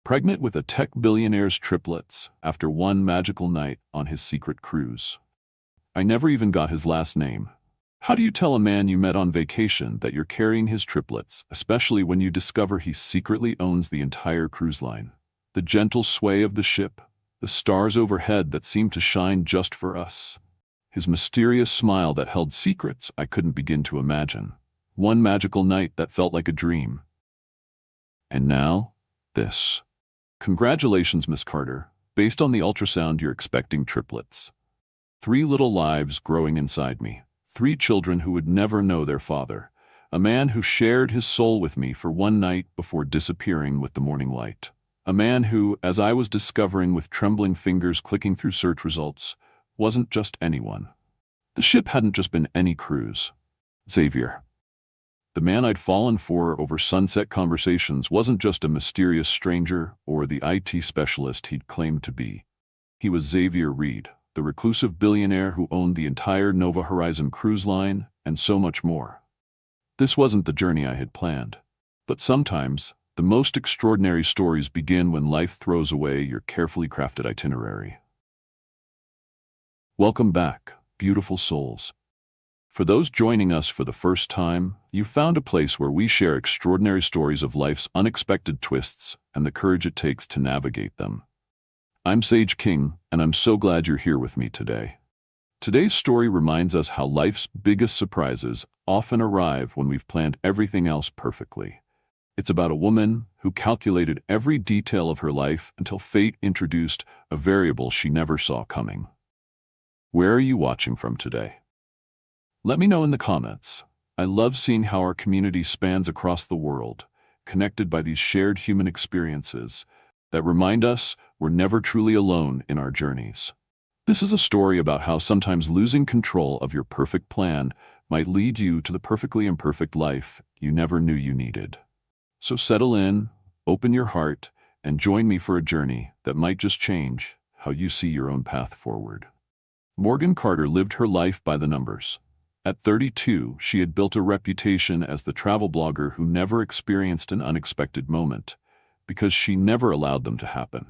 pregnant with a tech billionaire's triplets after one magical night on his secret cruise. I never even got his last name. How do you tell a man you met on vacation that you're carrying his triplets, especially when you discover he secretly owns the entire cruise line? The gentle sway of the ship, the stars overhead that seemed to shine just for us. His mysterious smile that held secrets I couldn't begin to imagine. One magical night that felt like a dream. And now, this. Congratulations, Miss Carter. Based on the ultrasound, you're expecting triplets. 3 little lives growing inside me. 3 children who would never know their father. A man who shared his soul with me for one night before disappearing with the morning light. A man who, as I was discovering with trembling fingers clicking through search results, wasn't just anyone. The ship hadn't just been any cruise. Xavier. The man I'd fallen for over sunset conversations wasn't just a mysterious stranger or the IT specialist he'd claimed to be. He was Xavier Reed, the reclusive billionaire who owned the entire Nova Horizon cruise line and so much more. This wasn't the journey I had planned. But sometimes, the most extraordinary stories begin when life throws away your carefully crafted itinerary. Welcome back, beautiful souls. For those joining us for the first time, you've found a place where we share extraordinary stories of life's unexpected twists and the courage it takes to navigate them. I'm Sage King, and I'm so glad you're here with me today. Today's story reminds us how life's biggest surprises often arrive when we've planned everything else perfectly. It's about a woman who calculated every detail of her life until fate introduced a variable she never saw coming. Where are you watching from today? Let me know in the comments. I love seeing how our community spans across the world, connected by these shared human experiences that remind us we're never truly alone in our journeys. This is a story about how sometimes losing control of your perfect plan might lead you to the perfectly imperfect life you never knew you needed. So settle in, open your heart, and join me for a journey that might just change how you see your own path forward. Morgan Carter lived her life by the numbers. At 32, she had built a reputation as the travel blogger who never experienced an unexpected moment, because she never allowed them to happen.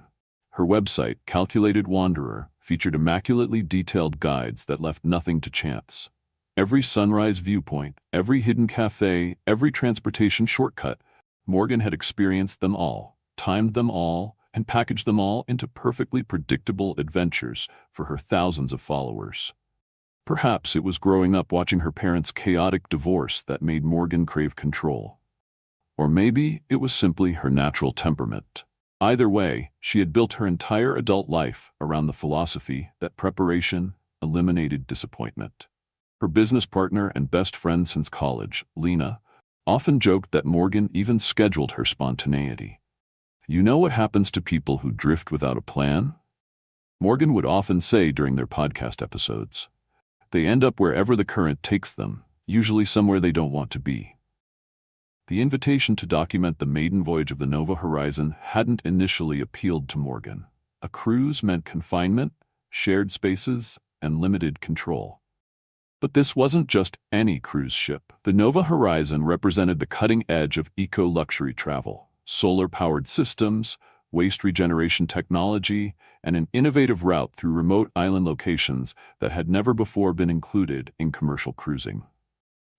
Her website, Calculated Wanderer, featured immaculately detailed guides that left nothing to chance. Every sunrise viewpoint, every hidden cafe, every transportation shortcut, Morgan had experienced them all, timed them all, and packaged them all into perfectly predictable adventures for her thousands of followers. Perhaps it was growing up watching her parents' chaotic divorce that made Morgan crave control. Or maybe it was simply her natural temperament. Either way, she had built her entire adult life around the philosophy that preparation eliminated disappointment. Her business partner and best friend since college, Lena, often joked that Morgan even scheduled her spontaneity. You know what happens to people who drift without a plan? Morgan would often say during their podcast episodes. They end up wherever the current takes them, usually somewhere they don't want to be. The invitation to document the maiden voyage of the Nova Horizon hadn't initially appealed to Morgan. A cruise meant confinement, shared spaces, and limited control. But this wasn't just any cruise ship. The Nova Horizon represented the cutting edge of eco-luxury travel, solar-powered systems, waste regeneration technology, and an innovative route through remote island locations that had never before been included in commercial cruising.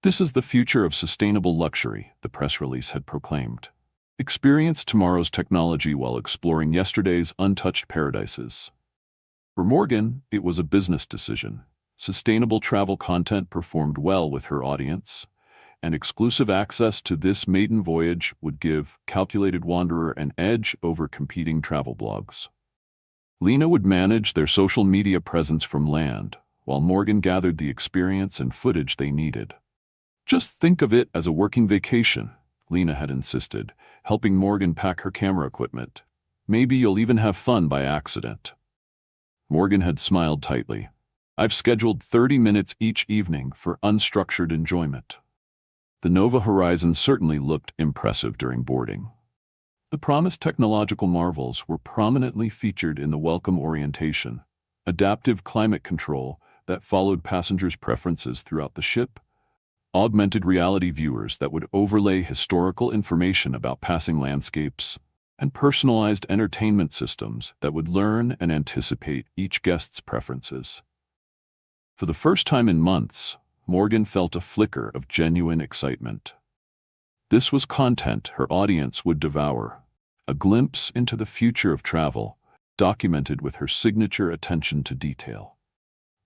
This is the future of sustainable luxury, the press release had proclaimed. Experience tomorrow's technology while exploring yesterday's untouched paradises. For Morgan, it was a business decision. Sustainable travel content performed well with her audience, and exclusive access to this maiden voyage would give Calculated Wanderer an edge over competing travel blogs. Lena would manage their social media presence from land, while Morgan gathered the experience and footage they needed. Just think of it as a working vacation, Lena had insisted, helping Morgan pack her camera equipment. Maybe you'll even have fun by accident. Morgan had smiled tightly. I've scheduled 30 minutes each evening for unstructured enjoyment. The Nova Horizon certainly looked impressive during boarding. The promised technological marvels were prominently featured in the welcome orientation, adaptive climate control that followed passengers' preferences throughout the ship, augmented reality viewers that would overlay historical information about passing landscapes, and personalized entertainment systems that would learn and anticipate each guest's preferences. For the first time in months, Morgan felt a flicker of genuine excitement. This was content her audience would devour, a glimpse into the future of travel, documented with her signature attention to detail.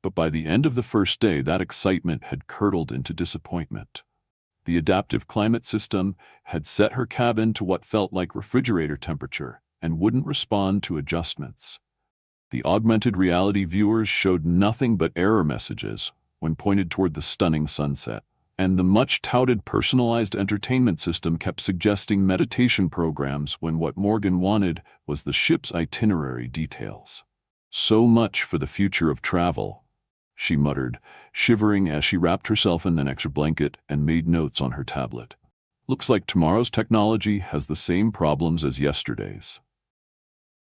But by the end of the first day, that excitement had curdled into disappointment. The adaptive climate system had set her cabin to what felt like refrigerator temperature and wouldn't respond to adjustments. The augmented reality viewers showed nothing but error messages when pointed toward the stunning sunset, and the much-touted personalized entertainment system kept suggesting meditation programs when what Morgan wanted was the ship's itinerary details. "So much for the future of travel," she muttered, shivering as she wrapped herself in an extra blanket and made notes on her tablet. "Looks like tomorrow's technology has the same problems as yesterday's."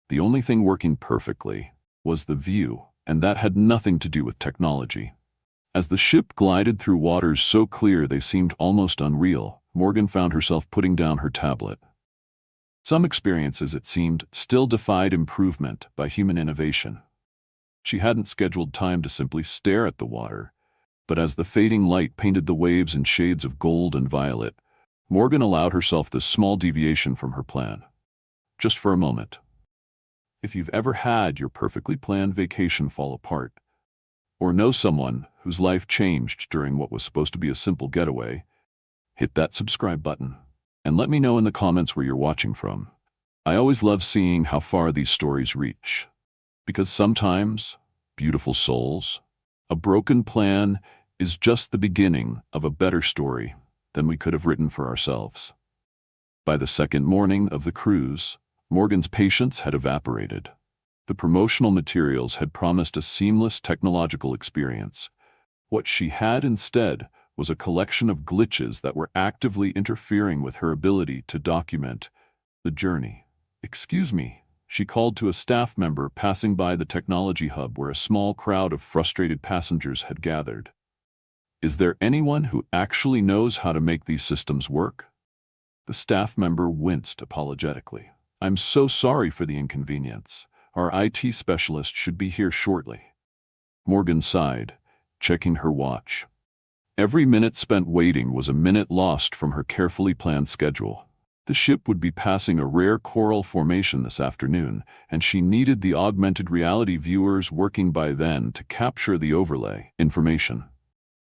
The only thing working perfectly was the view, and that had nothing to do with technology. As the ship glided through waters so clear they seemed almost unreal, Morgan found herself putting down her tablet. Some experiences, it seemed, still defied improvement by human innovation. She hadn't scheduled time to simply stare at the water, but as the fading light painted the waves in shades of gold and violet, Morgan allowed herself this small deviation from her plan. Just for a moment. If you've ever had your perfectly planned vacation fall apart, or know someone whose life changed during what was supposed to be a simple getaway, hit that subscribe button and let me know in the comments where you're watching from. I always love seeing how far these stories reach, because sometimes, beautiful souls, a broken plan is just the beginning of a better story than we could have written for ourselves. By the second morning of the cruise, Morgan's patience had evaporated. The promotional materials had promised a seamless technological experience. What she had instead was a collection of glitches that were actively interfering with her ability to document the journey. "Excuse me," she called to a staff member passing by the technology hub where a small crowd of frustrated passengers had gathered. "Is there anyone who actually knows how to make these systems work?" The staff member winced apologetically. "I'm so sorry for the inconvenience. Our IT specialist should be here shortly." Morgan sighed, checking her watch. Every minute spent waiting was a minute lost from her carefully planned schedule. The ship would be passing a rare coral formation this afternoon, and she needed the augmented reality viewers working by then to capture the overlay information.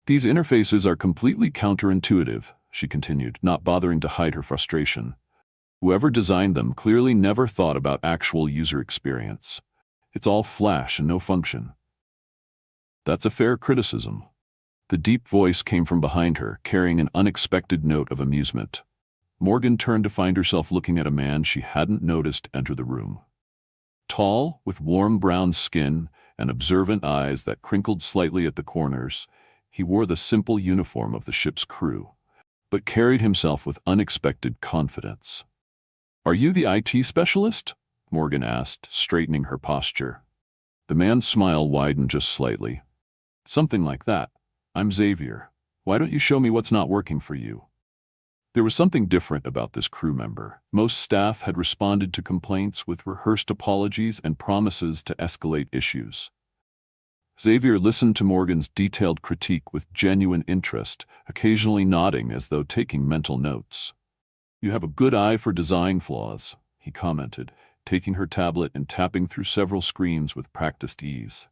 "These interfaces are completely counterintuitive," she continued, not bothering to hide her frustration. "Whoever designed them clearly never thought about actual user experience. It's all flash and no function." "That's a fair criticism." The deep voice came from behind her, carrying an unexpected note of amusement. Morgan turned to find herself looking at a man she hadn't noticed enter the room. Tall, with warm brown skin and observant eyes that crinkled slightly at the corners, he wore the simple uniform of the ship's crew, but carried himself with unexpected confidence. "Are you the IT specialist?" Morgan asked, straightening her posture. The man's smile widened just slightly. "Something like that. I'm Xavier. Why don't you show me what's not working for you?" There was something different about this crew member. Most staff had responded to complaints with rehearsed apologies and promises to escalate issues. Xavier listened to Morgan's detailed critique with genuine interest, occasionally nodding as though taking mental notes. "You have a good eye for design flaws," he commented, taking her tablet and tapping through several screens with practiced ease.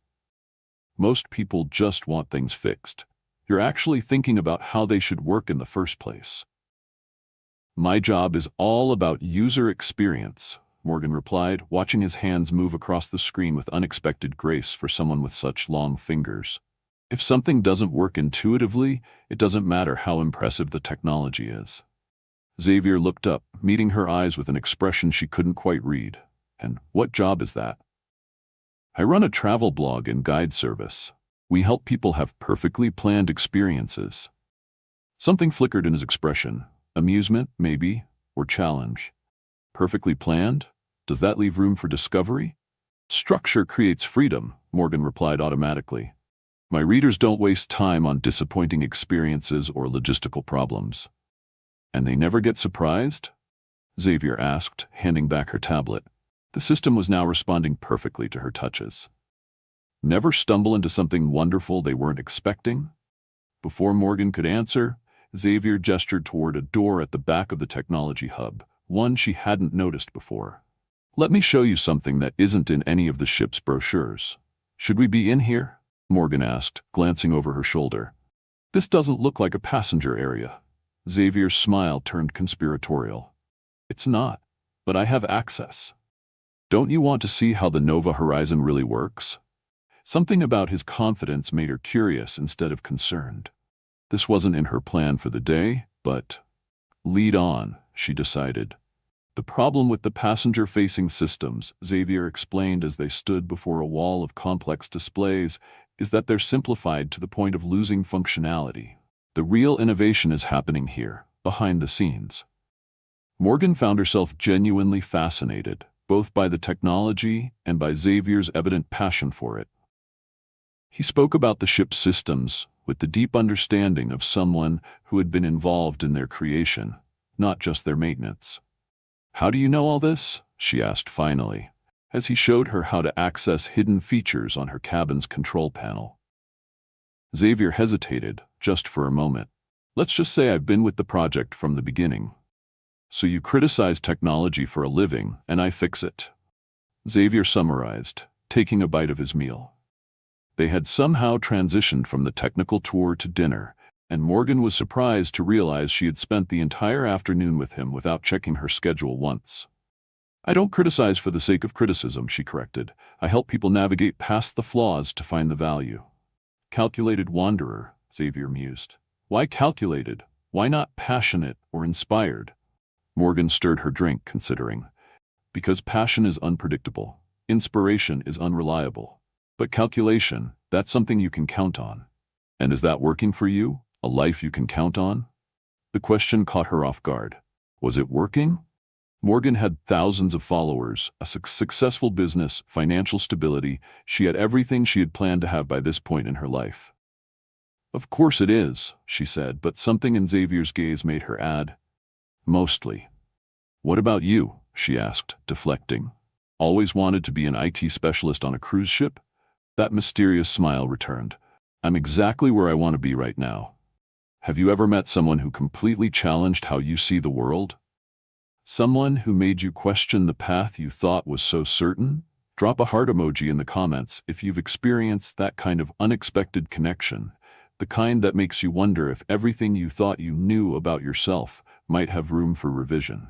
"Most people just want things fixed. You're actually thinking about how they should work in the first place." "My job is all about user experience," Morgan replied, watching his hands move across the screen with unexpected grace for someone with such long fingers. "If something doesn't work intuitively, it doesn't matter how impressive the technology is." Xavier looked up, meeting her eyes with an expression she couldn't quite read. "And what job is that?" "I run a travel blog and guide service. We help people have perfectly planned experiences." Something flickered in his expression. Amusement, maybe, or challenge. "Perfectly planned? Does that leave room for discovery?" "Structure creates freedom," Morgan replied automatically. "My readers don't waste time on disappointing experiences or logistical problems." "And they never get surprised?" Xavier asked, handing back her tablet. The system was now responding perfectly to her touches. Never stumble into something wonderful they weren't expecting? Before Morgan could answer, Xavier gestured toward a door at the back of the technology hub, one she hadn't noticed before. Let me show you something that isn't in any of the ship's brochures. Should we be in here? Morgan asked, glancing over her shoulder. This doesn't look like a passenger area. Xavier's smile turned conspiratorial. It's not, but I have access. Don't you want to see how the Nova Horizon really works? Something about his confidence made her curious instead of concerned. This wasn't in her plan for the day, but lead on, she decided. The problem with the passenger-facing systems, Xavier explained as they stood before a wall of complex displays, is that they're simplified to the point of losing functionality. The real innovation is happening here, behind the scenes. Morgan found herself genuinely fascinated, both by the technology and by Xavier's evident passion for it. He spoke about the ship's systems with the deep understanding of someone who had been involved in their creation, not just their maintenance. How do you know all this? She asked finally, as he showed her how to access hidden features on her cabin's control panel. Xavier hesitated, just for a moment. Let's just say I've been with the project from the beginning. So you criticize technology for a living, and I fix it. Xavier summarized, taking a bite of his meal. They had somehow transitioned from the technical tour to dinner, and Morgan was surprised to realize she had spent the entire afternoon with him without checking her schedule once. I don't criticize for the sake of criticism, she corrected. I help people navigate past the flaws to find the value. Calculated wanderer, Xavier mused. Why calculated? Why not passionate or inspired? Morgan stirred her drink, considering. Because passion is unpredictable. Inspiration is unreliable. But calculation, that's something you can count on. And is that working for you? A life you can count on? The question caught her off guard. Was it working? Morgan had thousands of followers, a successful business, financial stability. She had everything she had planned to have by this point in her life. Of course it is, she said, but something in Xavier's gaze made her add, mostly. What about you? She asked, deflecting. Always wanted to be an IT specialist on a cruise ship? That mysterious smile returned. I'm exactly where I want to be right now. Have you ever met someone who completely challenged how you see the world? Someone who made you question the path you thought was so certain? Drop a heart emoji in the comments if you've experienced that kind of unexpected connection, the kind that makes you wonder if everything you thought you knew about yourself might have room for revision.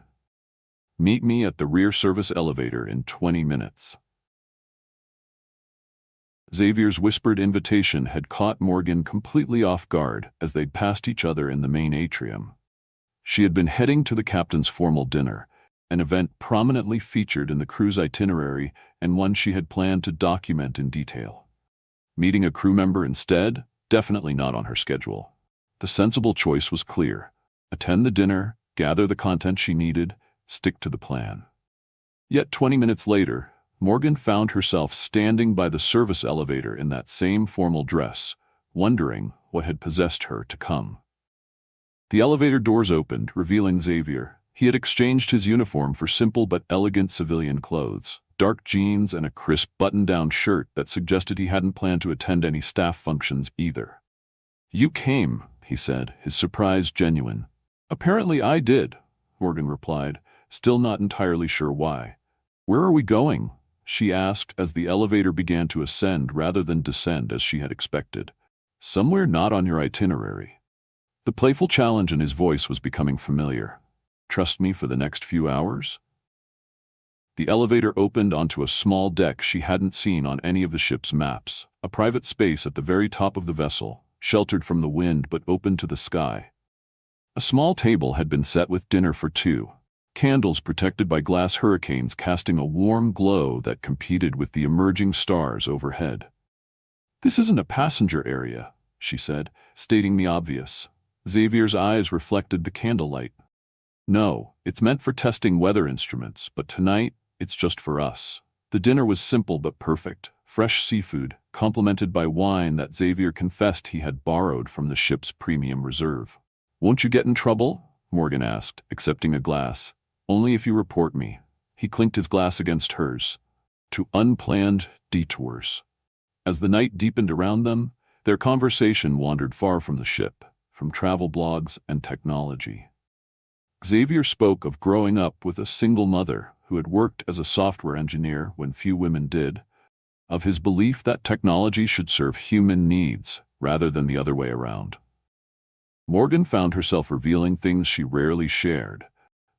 Meet me at the rear service elevator in 20 minutes. Xavier's whispered invitation had caught Morgan completely off guard as they passed each other in the main atrium. She had been heading to the captain's formal dinner, an event prominently featured in the cruise itinerary and one she had planned to document in detail. Meeting a crew member instead? Definitely not on her schedule. The sensible choice was clear. Attend the dinner, gather the content she needed, stick to the plan. Yet 20 minutes later, Morgan found herself standing by the service elevator in that same formal dress, wondering what had possessed her to come. The elevator doors opened, revealing Xavier. He had exchanged his uniform for simple but elegant civilian clothes, dark jeans and a crisp button-down shirt that suggested he hadn't planned to attend any staff functions either. You came, he said, his surprise genuine. Apparently I did, Morgan replied, still not entirely sure why. Where are we going? She asked as the elevator began to ascend rather than descend as she had expected. Somewhere not on your itinerary. The playful challenge in his voice was becoming familiar. Trust me for the next few hours? The elevator opened onto a small deck she hadn't seen on any of the ship's maps, a private space at the very top of the vessel, sheltered from the wind but open to the sky. A small table had been set with dinner for two, candles protected by glass hurricanes casting a warm glow that competed with the emerging stars overhead. This isn't a passenger area, she said, stating the obvious. Xavier's eyes reflected the candlelight. No, it's meant for testing weather instruments, but tonight, it's just for us. The dinner was simple but perfect, fresh seafood, complemented by wine that Xavier confessed he had borrowed from the ship's premium reserve. Won't you get in trouble? Morgan asked, accepting a glass. Only if you report me. He clinked his glass against hers. To unplanned detours. As the night deepened around them, their conversation wandered far from the ship, from travel blogs and technology. Xavier spoke of growing up with a single mother who had worked as a software engineer when few women did, of his belief that technology should serve human needs rather than the other way around. Morgan found herself revealing things she rarely shared.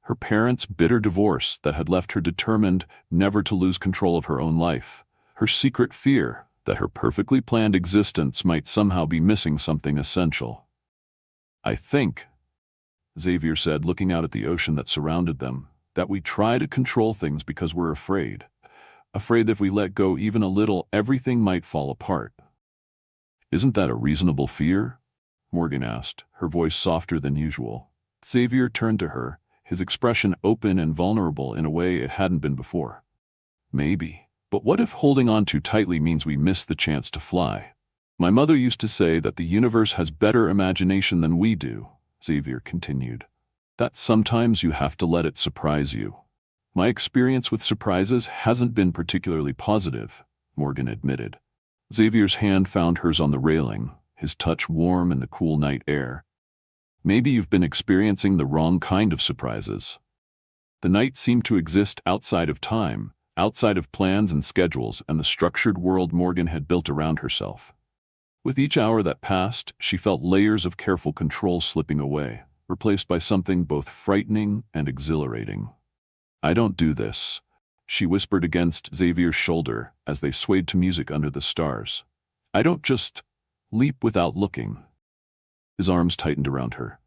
Her parents' bitter divorce that had left her determined never to lose control of her own life. Her secret fear that her perfectly planned existence might somehow be missing something essential. I think, Xavier said, looking out at the ocean that surrounded them, that we try to control things because we're afraid. Afraid that if we let go even a little, everything might fall apart. Isn't that a reasonable fear? Morgan asked, her voice softer than usual. Xavier turned to her, his expression open and vulnerable in a way it hadn't been before. Maybe. But what if holding on too tightly means we miss the chance to fly? My mother used to say that the universe has better imagination than we do, Xavier continued. That sometimes you have to let it surprise you. My experience with surprises hasn't been particularly positive, Morgan admitted. Xavier's hand found hers on the railing, his touch warm in the cool night air. Maybe you've been experiencing the wrong kind of surprises. The night seemed to exist outside of time, outside of plans and schedules and the structured world Morgan had built around herself. With each hour that passed, she felt layers of careful control slipping away, replaced by something both frightening and exhilarating. I don't do this, she whispered against Xavier's shoulder as they swayed to music under the stars. I don't just leap without looking. His arms tightened around her.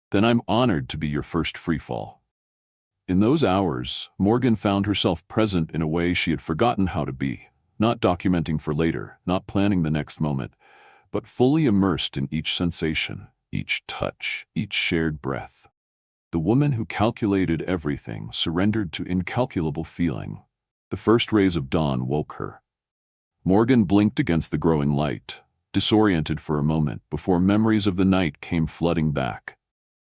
Then I'm honored to be your first freefall. In those hours, Morgan found herself present in a way she had forgotten how to be, not documenting for later, not planning the next moment, but fully immersed in each sensation, each touch, each shared breath. The woman who calculated everything surrendered to incalculable feeling. The first rays of dawn woke her. Morgan blinked against the growing light, disoriented for a moment before memories of the night came flooding back.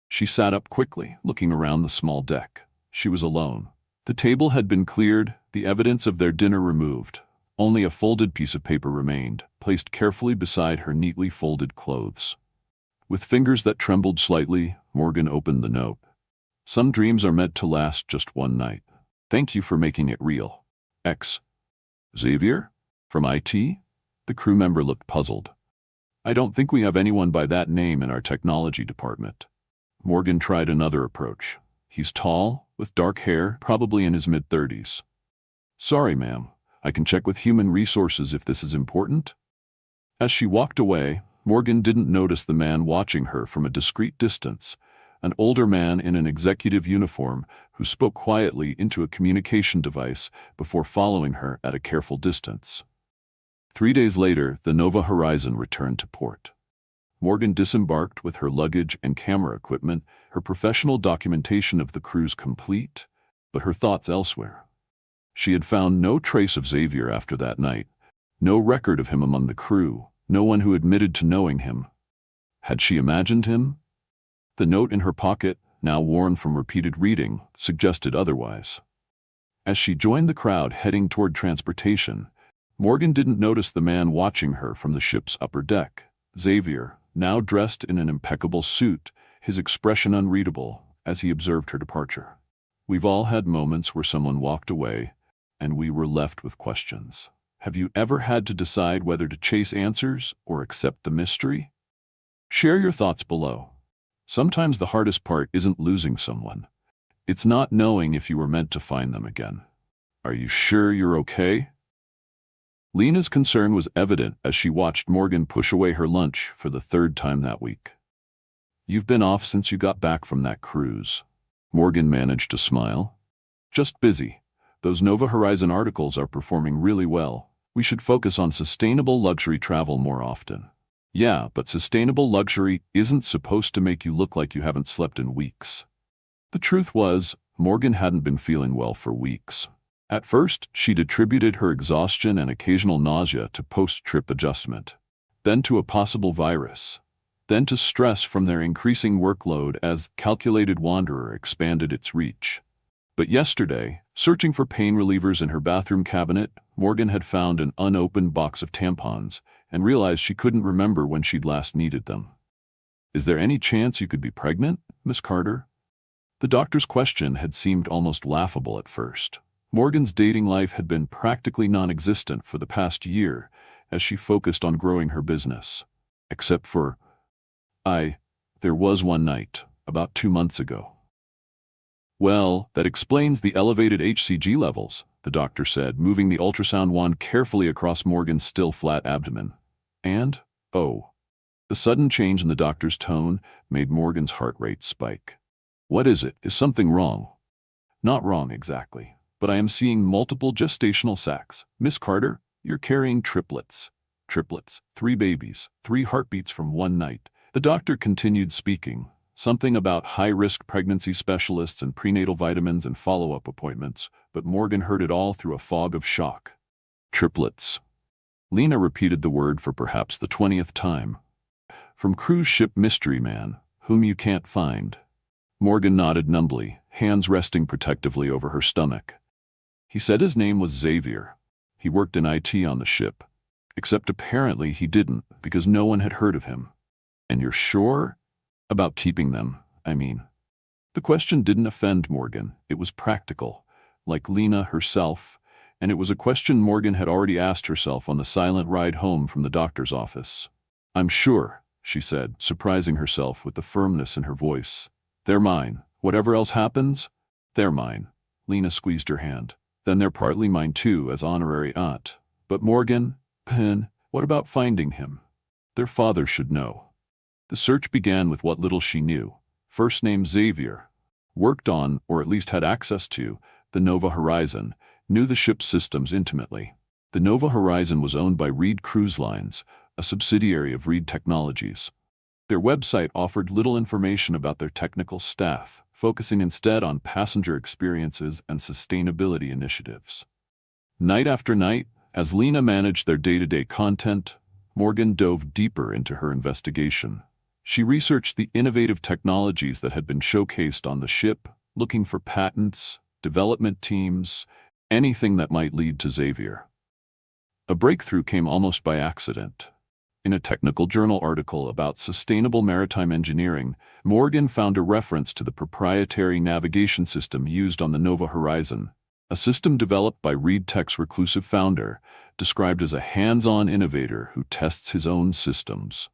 She sat up quickly, looking around the small deck. She was alone. The table had been cleared, the evidence of their dinner removed. Only a folded piece of paper remained, placed carefully beside her neatly folded clothes. With fingers that trembled slightly, Morgan opened the note. Some dreams are meant to last just one night. Thank you for making it real. X. Xavier? From IT? The crew member looked puzzled. I don't think we have anyone by that name in our technology department. Morgan tried another approach. He's tall, with dark hair, probably in his mid-30s. Sorry, ma'am. I can check with human resources if this is important. As she walked away, Morgan didn't notice the man watching her from a discreet distance, an older man in an executive uniform who spoke quietly into a communication device before following her at a careful distance. 3 days later, the Nova Horizon returned to port. Morgan disembarked with her luggage and camera equipment, her professional documentation of the cruise complete, but her thoughts elsewhere. She had found no trace of Xavier after that night, no record of him among the crew, no one who admitted to knowing him. Had she imagined him? The note in her pocket, now worn from repeated reading, suggested otherwise. As she joined the crowd heading toward transportation, Morgan didn't notice the man watching her from the ship's upper deck. Xavier, now dressed in an impeccable suit, his expression unreadable as he observed her departure. We've all had moments where someone walked away, and we were left with questions. Have you ever had to decide whether to chase answers or accept the mystery? Share your thoughts below. Sometimes the hardest part isn't losing someone. It's not knowing if you were meant to find them again. Are you sure you're okay? Lena's concern was evident as she watched Morgan push away her lunch for the third time that week. You've been off since you got back from that cruise. Morgan managed to smile. Just busy. Those Nova Horizon articles are performing really well. We should focus on sustainable luxury travel more often. Yeah, but sustainable luxury isn't supposed to make you look like you haven't slept in weeks. The truth was, Morgan hadn't been feeling well for weeks. At first, she'd attributed her exhaustion and occasional nausea to post-trip adjustment, then to a possible virus, then to stress from their increasing workload as Calculated Wanderer expanded its reach. But yesterday, searching for pain relievers in her bathroom cabinet, Morgan had found an unopened box of tampons and realized she couldn't remember when she'd last needed them. "Is there any chance you could be pregnant, Miss Carter?" The doctor's question had seemed almost laughable at first. Morgan's dating life had been practically non-existent for the past year as she focused on growing her business. Except for, there was one night, about 2 months ago. "Well, that explains the elevated HCG levels," the doctor said, moving the ultrasound wand carefully across Morgan's still flat abdomen. And, oh. The sudden change in the doctor's tone made Morgan's heart rate spike. "What is it? Is something wrong?" "Not wrong exactly, but I am seeing multiple gestational sacs. Miss Carter, you're carrying triplets." "Triplets, 3 babies, 3 heartbeats from one night." The doctor continued speaking, something about high-risk pregnancy specialists and prenatal vitamins and follow-up appointments, but Morgan heard it all through a fog of shock. "Triplets." Lena repeated the word for perhaps the 20th time. "From cruise ship mystery man, whom you can't find." Morgan nodded numbly, hands resting protectively over her stomach. "He said his name was Xavier. He worked in IT on the ship. Except apparently he didn't, because no one had heard of him." "And you're sure? About keeping them, I mean." The question didn't offend Morgan. It was practical, like Lena herself, and it was a question Morgan had already asked herself on the silent ride home from the doctor's office. "I'm sure," she said, surprising herself with the firmness in her voice. "They're mine. Whatever else happens, they're mine." Lena squeezed her hand. "Then they're partly mine too, as honorary aunt." "But Morgan, what about finding him? Their father should know." The search began with what little she knew. First name Xavier. Worked on, or at least had access to, the Nova Horizon, knew the ship's systems intimately. The Nova Horizon was owned by Reed Cruise Lines, a subsidiary of Reed Technologies. Their website offered little information about their technical staff, focusing instead on passenger experiences and sustainability initiatives. Night after night, as Lena managed their day-to-day content, Morgan dove deeper into her investigation. She researched the innovative technologies that had been showcased on the ship, looking for patents, development teams, anything that might lead to Xavier. A breakthrough came almost by accident. In a technical journal article about sustainable maritime engineering, Morgan found a reference to the proprietary navigation system used on the Nova Horizon, a system developed by Reed Tech's reclusive founder, described as a hands-on innovator who tests his own systems.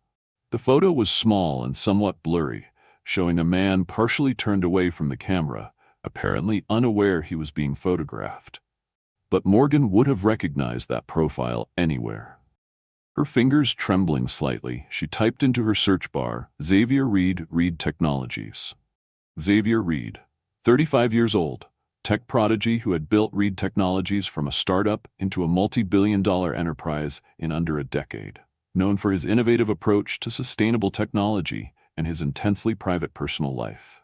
The photo was small and somewhat blurry, showing a man partially turned away from the camera, apparently unaware he was being photographed. But Morgan would have recognized that profile anywhere. Her fingers trembling slightly, she typed into her search bar, Xavier Reed, Reed Technologies. Xavier Reed, 35 years old, tech prodigy who had built Reed Technologies from a startup into a multi-billion-dollar enterprise in under a decade. Known for his innovative approach to sustainable technology and his intensely private personal life.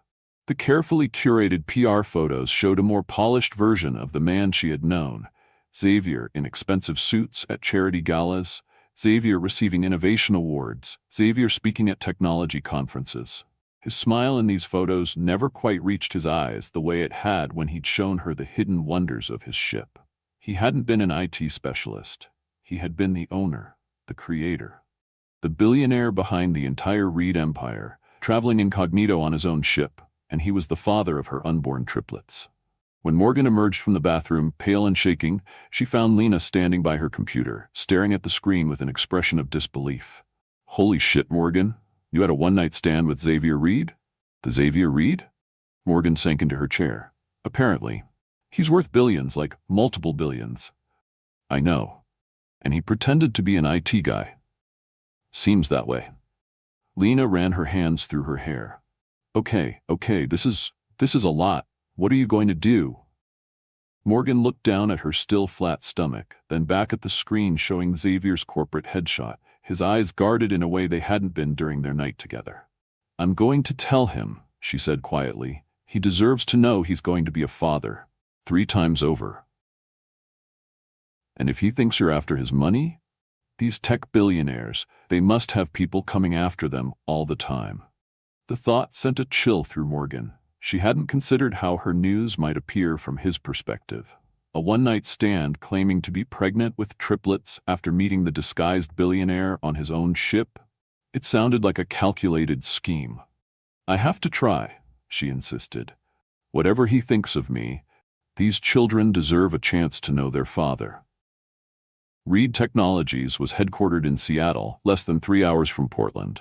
The carefully curated PR photos showed a more polished version of the man she had known. Xavier in expensive suits at charity galas, Xavier receiving innovation awards, Xavier speaking at technology conferences. His smile in these photos never quite reached his eyes the way it had when he'd shown her the hidden wonders of his ship. He hadn't been an IT specialist. He had been the owner, the creator, the billionaire behind the entire Reed empire, traveling incognito on his own ship, and he was the father of her unborn triplets. When Morgan emerged from the bathroom, pale and shaking, she found Lena standing by her computer, staring at the screen with an expression of disbelief. "Holy shit, Morgan. You had a one-night stand with Xavier Reed?" "The Xavier Reed?" Morgan sank into her chair. "Apparently. He's worth billions, like multiple billions." "I know. And he pretended to be an IT guy." "Seems that way." Lena ran her hands through her hair. Okay, this is a lot. What are you going to do?" Morgan looked down at her still flat stomach, then back at the screen showing Xavier's corporate headshot, his eyes guarded in a way they hadn't been during their night together. "I'm going to tell him," she said quietly. "He deserves to know he's going to be a father. 3 times over. And if he thinks you're after his money? These tech billionaires, they must have people coming after them all the time." The thought sent a chill through Morgan. She hadn't considered how her news might appear from his perspective. A one-night stand claiming to be pregnant with triplets after meeting the disguised billionaire on his own ship? It sounded like a calculated scheme. "I have to try," she insisted. "Whatever he thinks of me, these children deserve a chance to know their father." Reed Technologies was headquartered in Seattle, less than 3 hours from Portland.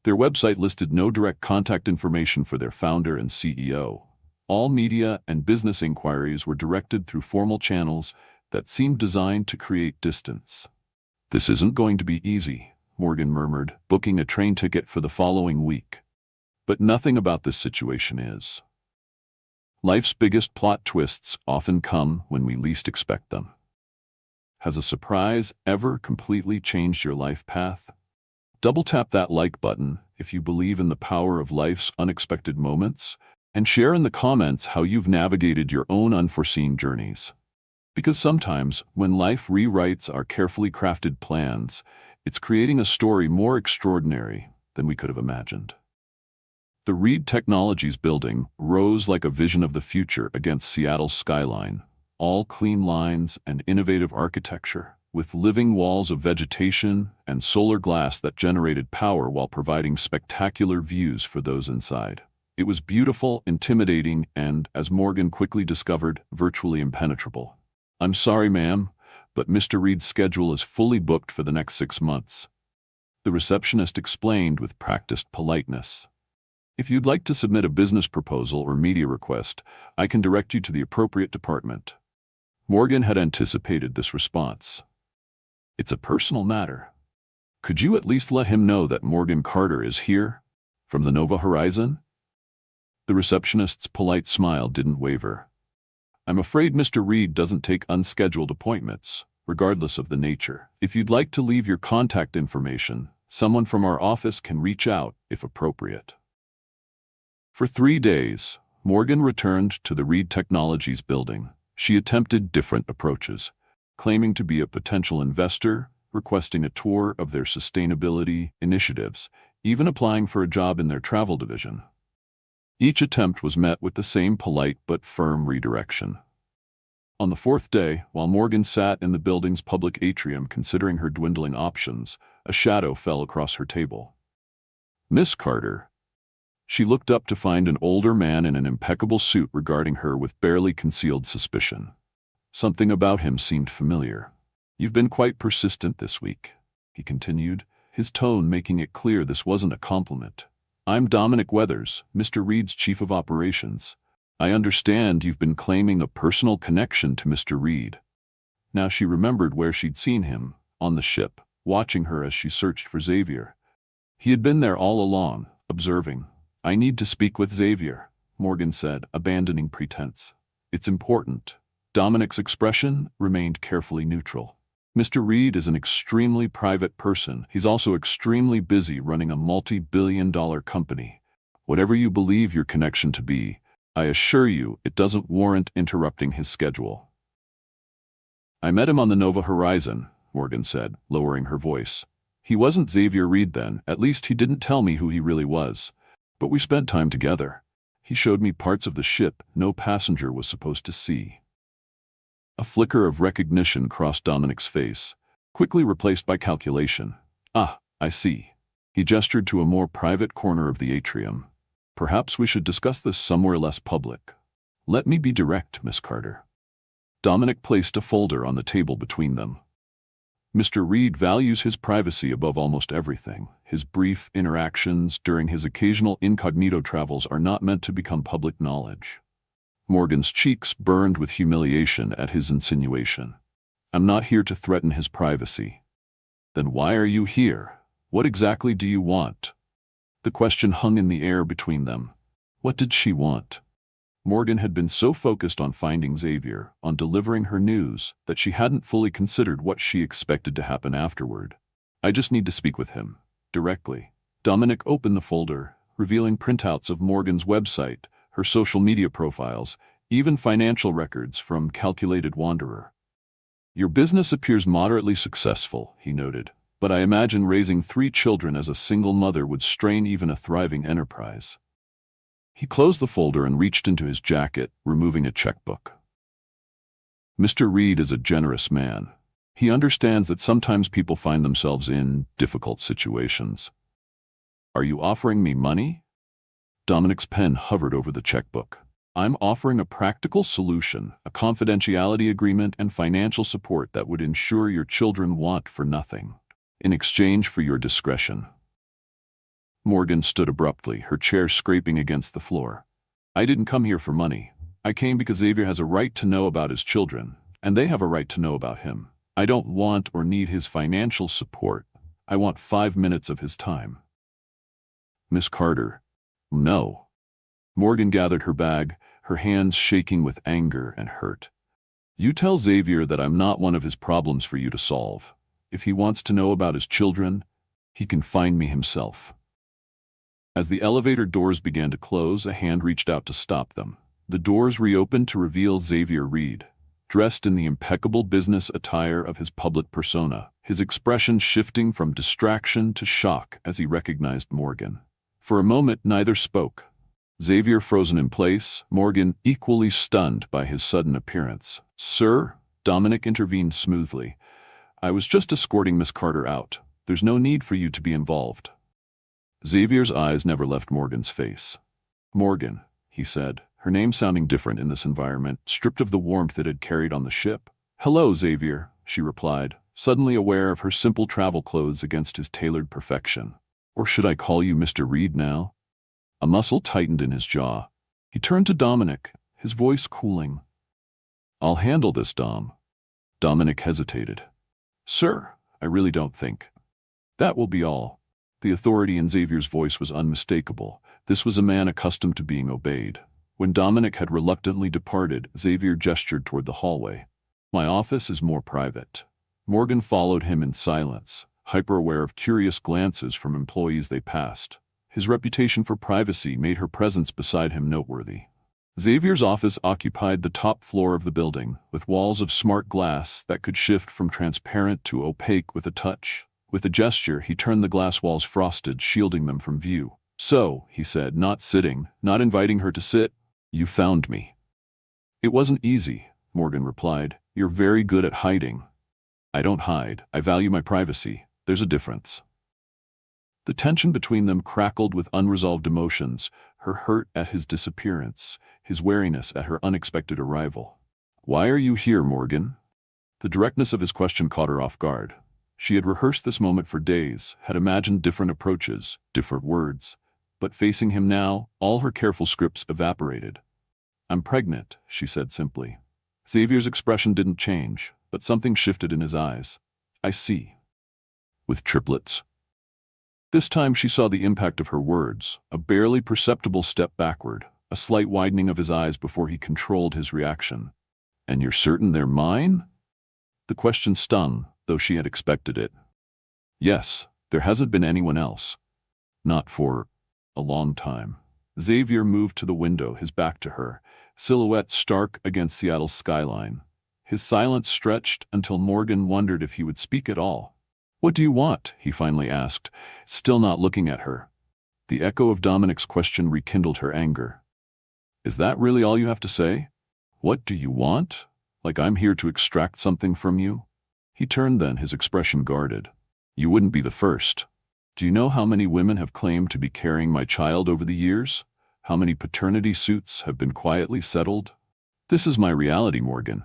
Their website listed no direct contact information for their founder and CEO. All media and business inquiries were directed through formal channels that seemed designed to create distance. "This isn't going to be easy," Morgan murmured, booking a train ticket for the following week. But nothing about this situation is. Life's biggest plot twists often come when we least expect them. Has a surprise ever completely changed your life path? Double-tap that like button if you believe in the power of life's unexpected moments, and share in the comments how you've navigated your own unforeseen journeys. Because sometimes, when life rewrites our carefully crafted plans, it's creating a story more extraordinary than we could have imagined. The Reed Technologies building rose like a vision of the future against Seattle's skyline, all clean lines and innovative architecture, with living walls of vegetation and solar glass that generated power while providing spectacular views for those inside. It was beautiful, intimidating, and, as Morgan quickly discovered, virtually impenetrable. "I'm sorry, ma'am, but Mr. Reed's schedule is fully booked for the next 6 months. The receptionist explained with practiced politeness. "If you'd like to submit a business proposal or media request, I can direct you to the appropriate department." Morgan had anticipated this response. "It's a personal matter. Could you at least let him know that Morgan Carter is here, from the Nova Horizon?" The receptionist's polite smile didn't waver. "I'm afraid Mr. Reed doesn't take unscheduled appointments, regardless of the nature. If you'd like to leave your contact information, someone from our office can reach out if appropriate." For 3 days, Morgan returned to the Reed Technologies building. She attempted different approaches, claiming to be a potential investor, requesting a tour of their sustainability initiatives, even applying for a job in their travel division. Each attempt was met with the same polite but firm redirection. On the 4th day, while Morgan sat in the building's public atrium considering her dwindling options, a shadow fell across her table. "Miss Carter." She looked up to find an older man in an impeccable suit regarding her with barely concealed suspicion. Something about him seemed familiar. "You've been quite persistent this week," he continued, his tone making it clear this wasn't a compliment. "I'm Dominic Weathers, Mr. Reed's Chief of Operations. I understand you've been claiming a personal connection to Mr. Reed." Now she remembered where she'd seen him, on the ship, watching her as she searched for Xavier. He had been there all along, observing. "I need to speak with Xavier," Morgan said, abandoning pretense. "It's important." Dominic's expression remained carefully neutral. "Mr. Reed is an extremely private person. He's also extremely busy running a multi-billion-dollar company. Whatever you believe your connection to be, I assure you it doesn't warrant interrupting his schedule." "I met him on the Nova Horizon," Morgan said, lowering her voice. "He wasn't Xavier Reed then, at least he didn't tell me who he really was. But we spent time together. He showed me parts of the ship no passenger was supposed to see." A flicker of recognition crossed Dominic's face, quickly replaced by calculation. "Ah, I see." He gestured to a more private corner of the atrium. "Perhaps we should discuss this somewhere less public." "Let me be direct, Miss Carter." Dominic placed a folder on the table between them. "Mr. Reed values his privacy above almost everything. His brief interactions during his occasional incognito travels are not meant to become public knowledge." Morgan's cheeks burned with humiliation at his insinuation. "I'm not here to threaten his privacy." "Then why are you here? What exactly do you want?" The question hung in the air between them. What did she want? Morgan had been so focused on finding Xavier, on delivering her news, that she hadn't fully considered what she expected to happen afterward. "I just need to speak with him, directly." Dominic opened the folder, revealing printouts of Morgan's website, her social media profiles, even financial records from Calculated Wanderer. "Your business appears moderately successful," he noted, "but I imagine raising 3 children as a single mother would strain even a thriving enterprise." He closed the folder and reached into his jacket, removing a checkbook. Mr. Reed is a generous man. He understands that sometimes people find themselves in difficult situations. Are you offering me money? Dominic's pen hovered over the checkbook. I'm offering a practical solution, a confidentiality agreement and financial support that would ensure your children want for nothing, in exchange for your discretion. Morgan stood abruptly, her chair scraping against the floor. I didn't come here for money. I came because Xavier has a right to know about his children, and they have a right to know about him. I don't want or need his financial support. I want 5 minutes of his time. Miss Carter. No. Morgan gathered her bag, her hands shaking with anger and hurt. You tell Xavier that I'm not one of his problems for you to solve. If he wants to know about his children, he can find me himself. As the elevator doors began to close, a hand reached out to stop them. The doors reopened to reveal Xavier Reed, dressed in the impeccable business attire of his public persona, his expression shifting from distraction to shock as he recognized Morgan. For a moment, neither spoke. Xavier frozen in place, Morgan equally stunned by his sudden appearance. Sir, Dominic intervened smoothly. I was just escorting Miss Carter out. There's no need for you to be involved. Xavier's eyes never left Morgan's face. Morgan, he said, her name sounding different in this environment, stripped of the warmth it had carried on the ship. Hello, Xavier, she replied, suddenly aware of her simple travel clothes against his tailored perfection. Or should I call you Mr. Reed now? A muscle tightened in his jaw. He turned to Dominic, his voice cooling. I'll handle this, Dom. Dominic hesitated. Sir, I really don't think. That will be all. The authority in Xavier's voice was unmistakable. This was a man accustomed to being obeyed. When Dominic had reluctantly departed, Xavier gestured toward the hallway. My office is more private. Morgan followed him in silence, hyper-aware of curious glances from employees they passed. His reputation for privacy made her presence beside him noteworthy. Xavier's office occupied the top floor of the building, with walls of smart glass that could shift from transparent to opaque with a touch. With a gesture, he turned the glass walls frosted, shielding them from view. So, he said, not sitting, not inviting her to sit, you found me. It wasn't easy, Morgan replied. You're very good at hiding. I don't hide. I value my privacy. There's a difference. The tension between them crackled with unresolved emotions, her hurt at his disappearance, his wariness at her unexpected arrival. Why are you here, Morgan? The directness of his question caught her off guard. She had rehearsed this moment for days, had imagined different approaches, different words. But facing him now, all her careful scripts evaporated. I'm pregnant, she said simply. Xavier's expression didn't change, but something shifted in his eyes. I see. With triplets? This time she saw the impact of her words, a barely perceptible step backward, a slight widening of his eyes before he controlled his reaction. And you're certain they're mine? The question stung, though she had expected it. Yes, there hasn't been anyone else. Not for a long time. Xavier moved to the window, his back to her, silhouette stark against Seattle's skyline. His silence stretched until Morgan wondered if he would speak at all. What do you want? He finally asked, still not looking at her. The echo of Dominic's question rekindled her anger. Is that really all you have to say? What do you want? Like I'm here to extract something from you? He turned then, his expression guarded. You wouldn't be the first. Do you know how many women have claimed to be carrying my child over the years? How many paternity suits have been quietly settled? This is my reality, Morgan.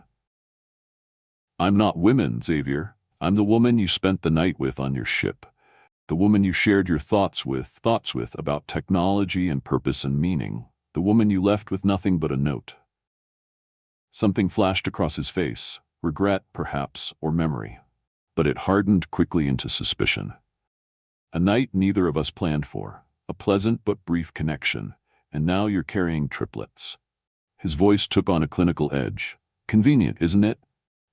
I'm not women, Xavier. I'm the woman you spent the night with on your ship. The woman you shared your thoughts with about technology and purpose and meaning. The woman you left with nothing but a note. Something flashed across his face. Regret, perhaps, or memory. But it hardened quickly into suspicion. A night neither of us planned for, a pleasant but brief connection, and now you're carrying triplets. His voice took on a clinical edge. Convenient, isn't it?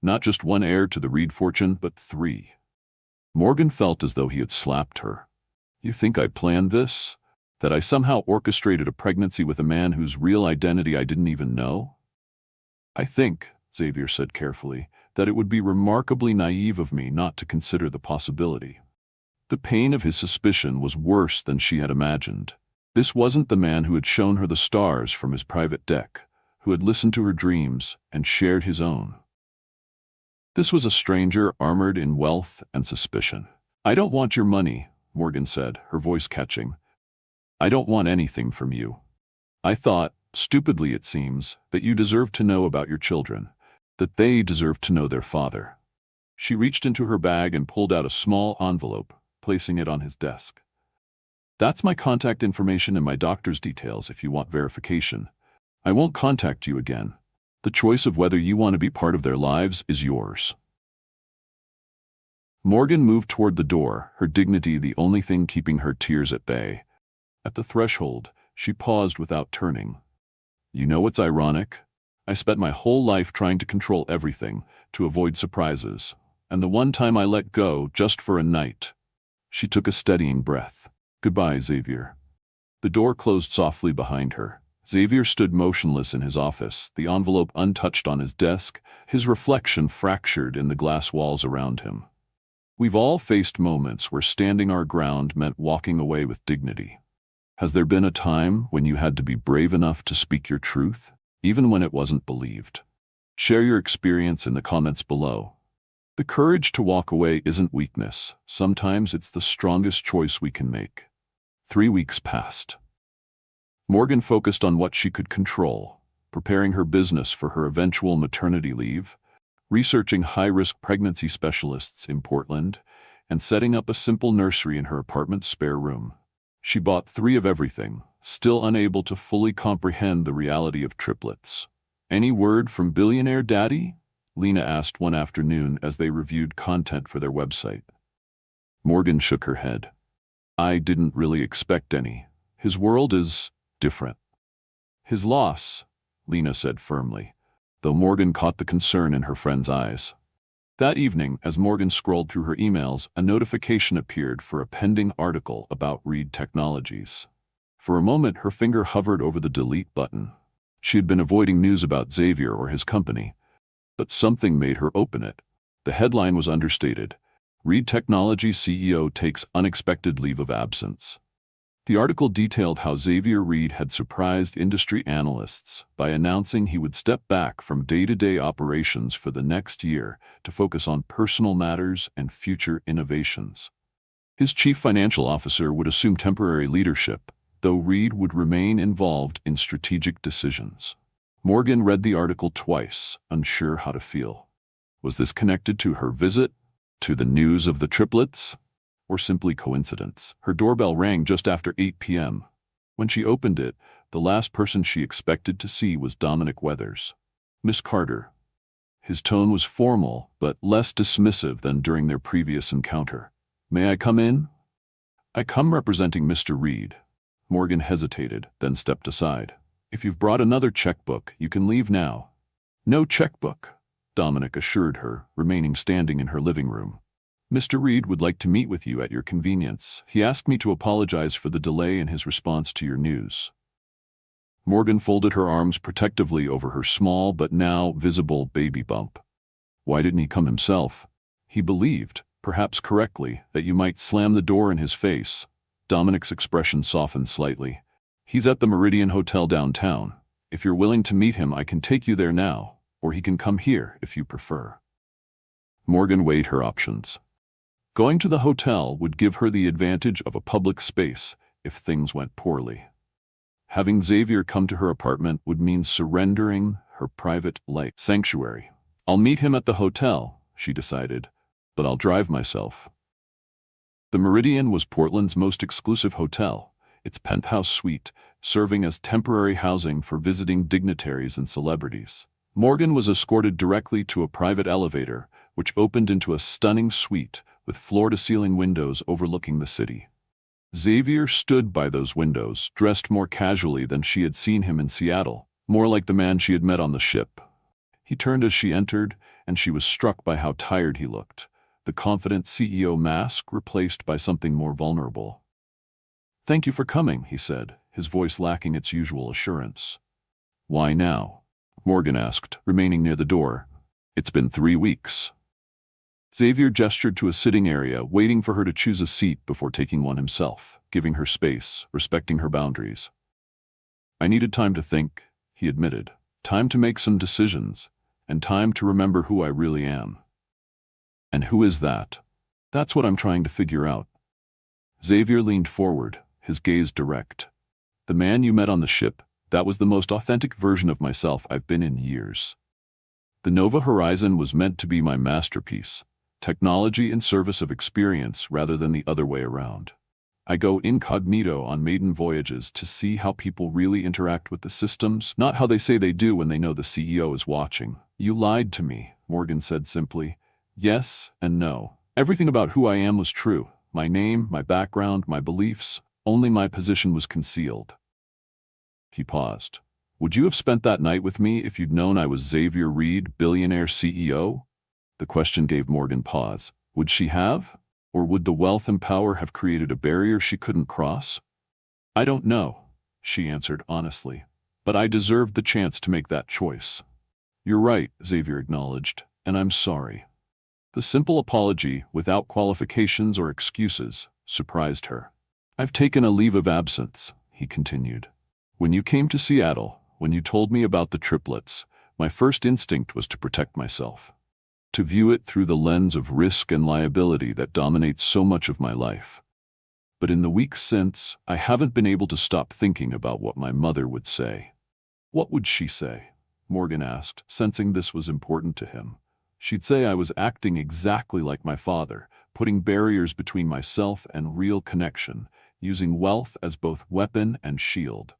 Not just one heir to the Reed fortune, but 3. Morgan felt as though he had slapped her. You think I planned this? That I somehow orchestrated a pregnancy with a man whose real identity I didn't even know? I think, Xavier said carefully, that it would be remarkably naive of me not to consider the possibility. The pain of his suspicion was worse than she had imagined. This wasn't the man who had shown her the stars from his private deck, who had listened to her dreams and shared his own. This was a stranger armored in wealth and suspicion. "I don't want your money," Morgan said, her voice catching. "I don't want anything from you. I thought, stupidly it seems, that you deserved to know about your children, that they deserved to know their father." She reached into her bag and pulled out a small envelope, placing it on his desk. "That's my contact information and my doctor's details if you want verification. I won't contact you again. The choice of whether you want to be part of their lives is yours." Morgan moved toward the door, her dignity the only thing keeping her tears at bay. At the threshold, she paused without turning. "You know what's ironic? I spent my whole life trying to control everything, to avoid surprises, and the one time I let go just for a night." She took a steadying breath. "Goodbye, Xavier." The door closed softly behind her. Xavier stood motionless in his office, the envelope untouched on his desk, his reflection fractured in the glass walls around him. We've all faced moments where standing our ground meant walking away with dignity. Has there been a time when you had to be brave enough to speak your truth, even when it wasn't believed? Share your experience in the comments below. The courage to walk away isn't weakness. Sometimes it's the strongest choice we can make. 3 weeks passed. Morgan focused on what she could control, preparing her business for her eventual maternity leave, researching high-risk pregnancy specialists in Portland, and setting up a simple nursery in her apartment's spare room. She bought 3 of everything, still unable to fully comprehend the reality of triplets. "Any word from Billionaire Daddy?" Lena asked one afternoon as they reviewed content for their website. Morgan shook her head. "I didn't really expect any. His world is different." "His loss," Lena said firmly, though Morgan caught the concern in her friend's eyes. That evening, as Morgan scrolled through her emails, a notification appeared for a pending article about Reed Technologies. For a moment, her finger hovered over the delete button. She had been avoiding news about Xavier or his company, but something made her open it. The headline was understated. "Reed Technologies CEO takes unexpected leave of absence." The article detailed how Xavier Reed had surprised industry analysts by announcing he would step back from day-to-day operations for the next year to focus on personal matters and future innovations. His chief financial officer would assume temporary leadership, though Reed would remain involved in strategic decisions. Morgan read the article twice, unsure how to feel. Was this connected to her visit, to the news of the triplets, or simply coincidence? Her doorbell rang just after 8 p.m. When she opened it, the last person she expected to see was Dominic Weathers. "Miss Carter." His tone was formal, but less dismissive than during their previous encounter. "May I come in?" "I come representing Mr. Reed." Morgan hesitated, then stepped aside. "If you've brought another checkbook, you can leave now." "No checkbook," Dominic assured her, remaining standing in her living room. "Mr. Reed would like to meet with you at your convenience. He asked me to apologize for the delay in his response to your news." Morgan folded her arms protectively over her small but now visible baby bump. "Why didn't he come himself?" "He believed, perhaps correctly, that you might slam the door in his face." Dominic's expression softened slightly. "He's at the Meridian Hotel downtown. If you're willing to meet him, I can take you there now, or he can come here if you prefer." Morgan weighed her options. Going to the hotel would give her the advantage of a public space if things went poorly. Having Xavier come to her apartment would mean surrendering her private life sanctuary. "I'll meet him at the hotel," she decided, "but I'll drive myself." The Meridian was Portland's most exclusive hotel, its penthouse suite serving as temporary housing for visiting dignitaries and celebrities. Morgan was escorted directly to a private elevator, which opened into a stunning suite with floor-to-ceiling windows overlooking the city. Xavier stood by those windows, dressed more casually than she had seen him in Seattle, more like the man she had met on the ship. He turned as she entered, and she was struck by how tired he looked, the confident CEO mask replaced by something more vulnerable. "Thank you for coming," he said, his voice lacking its usual assurance. "Why now?" Morgan asked, remaining near the door. "It's been 3 weeks." Xavier gestured to a sitting area, waiting for her to choose a seat before taking one himself, giving her space, respecting her boundaries. I needed time to think, he admitted. Time to make some decisions, and time to remember who I really am. And who is that? That's what I'm trying to figure out. Xavier leaned forward, his gaze direct. The man you met on the ship, that was the most authentic version of myself I've been in years. The Nova Horizon was meant to be my masterpiece, technology in service of experience rather than the other way around. I go incognito on maiden voyages to see how people really interact with the systems, not how they say they do when they know the CEO is watching. You lied to me, Morgan said simply. Yes and no. Everything about who I am was true. My name, my background, my beliefs, only my position was concealed. He paused. Would you have spent that night with me if you'd known I was Xavier Reed, billionaire CEO? The question gave Morgan pause. Would she have? Or would the wealth and power have created a barrier she couldn't cross? I don't know, she answered honestly. But I deserved the chance to make that choice. You're right, Xavier acknowledged, and I'm sorry. The simple apology, without qualifications or excuses, surprised her. I've taken a leave of absence, he continued. When you came to Seattle, when you told me about the triplets, my first instinct was to protect myself. To view it through the lens of risk and liability that dominates so much of my life. But in the weeks since, I haven't been able to stop thinking about what my mother would say. What would she say? Morgan asked, sensing this was important to him. She'd say I was acting exactly like my father, putting barriers between myself and real connection, using wealth as both weapon and shield.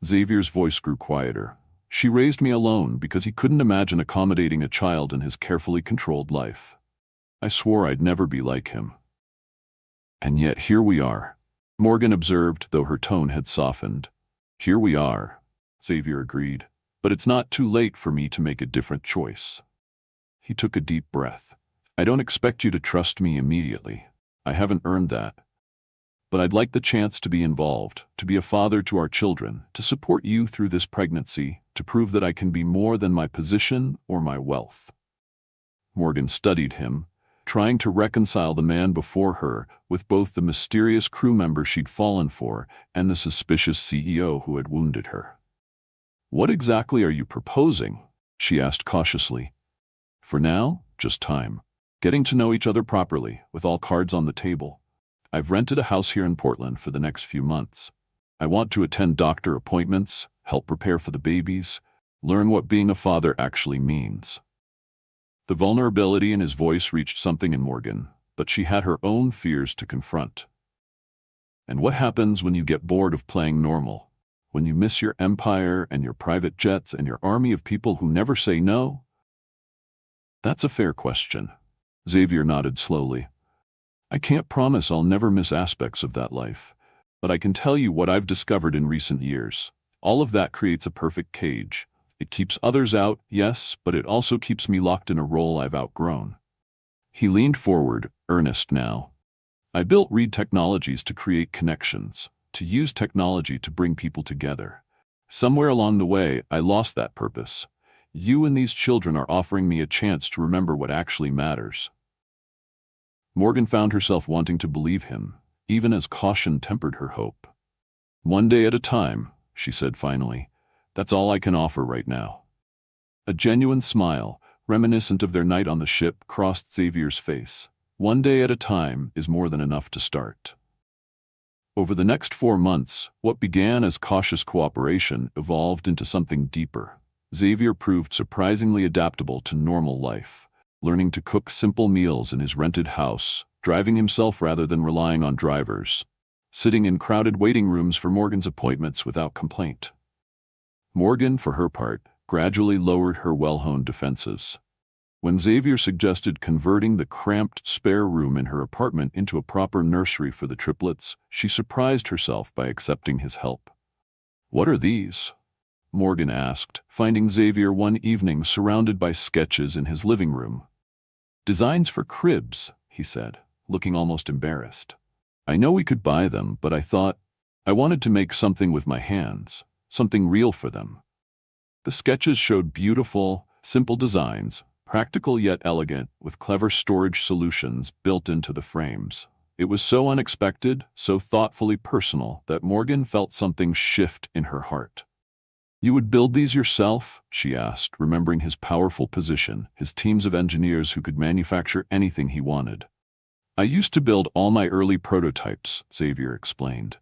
Xavier's voice grew quieter. She raised me alone because he couldn't imagine accommodating a child in his carefully controlled life. I swore I'd never be like him. And yet here we are, Morgan observed, though her tone had softened. Here we are, Xavier agreed, but it's not too late for me to make a different choice. He took a deep breath. I don't expect you to trust me immediately. I haven't earned that. But I'd like the chance to be involved, to be a father to our children, to support you through this pregnancy, to prove that I can be more than my position or my wealth. Morgan studied him, trying to reconcile the man before her with both the mysterious crew member she'd fallen for and the suspicious CEO who had wounded her. What exactly are you proposing? She asked cautiously. For now, just time. Getting to know each other properly, with all cards on the table. I've rented a house here in Portland for the next few months. I want to attend doctor appointments, help prepare for the babies, learn what being a father actually means. The vulnerability in his voice reached something in Morgan, but she had her own fears to confront. And what happens when you get bored of playing normal? When you miss your empire and your private jets and your army of people who never say no? That's a fair question. Xavier nodded slowly. I can't promise I'll never miss aspects of that life, but I can tell you what I've discovered in recent years. All of that creates a perfect cage. It keeps others out, yes, but it also keeps me locked in a role I've outgrown. He leaned forward, earnest now. I built Reed Technologies to create connections, to use technology to bring people together. Somewhere along the way, I lost that purpose. You and these children are offering me a chance to remember what actually matters. Morgan found herself wanting to believe him, even as caution tempered her hope. One day at a time, she said finally. That's all I can offer right now. A genuine smile, reminiscent of their night on the ship, crossed Xavier's face. One day at a time is more than enough to start. Over the next 4 months, what began as cautious cooperation evolved into something deeper. Xavier proved surprisingly adaptable to normal life, learning to cook simple meals in his rented house, driving himself rather than relying on drivers, sitting in crowded waiting rooms for Morgan's appointments without complaint. Morgan, for her part, gradually lowered her well-honed defenses. When Xavier suggested converting the cramped spare room in her apartment into a proper nursery for the triplets, she surprised herself by accepting his help. What are these? Morgan asked, finding Xavier one evening surrounded by sketches in his living room. Designs for cribs, he said, looking almost embarrassed. I know we could buy them, but I wanted to make something with my hands, something real for them. The sketches showed beautiful, simple designs, practical yet elegant, with clever storage solutions built into the frames. It was so unexpected, so thoughtfully personal, that Morgan felt something shift in her heart. "You would build these yourself?" she asked, remembering his powerful position, his teams of engineers who could manufacture anything he wanted. "I used to build all my early prototypes," Xavier explained.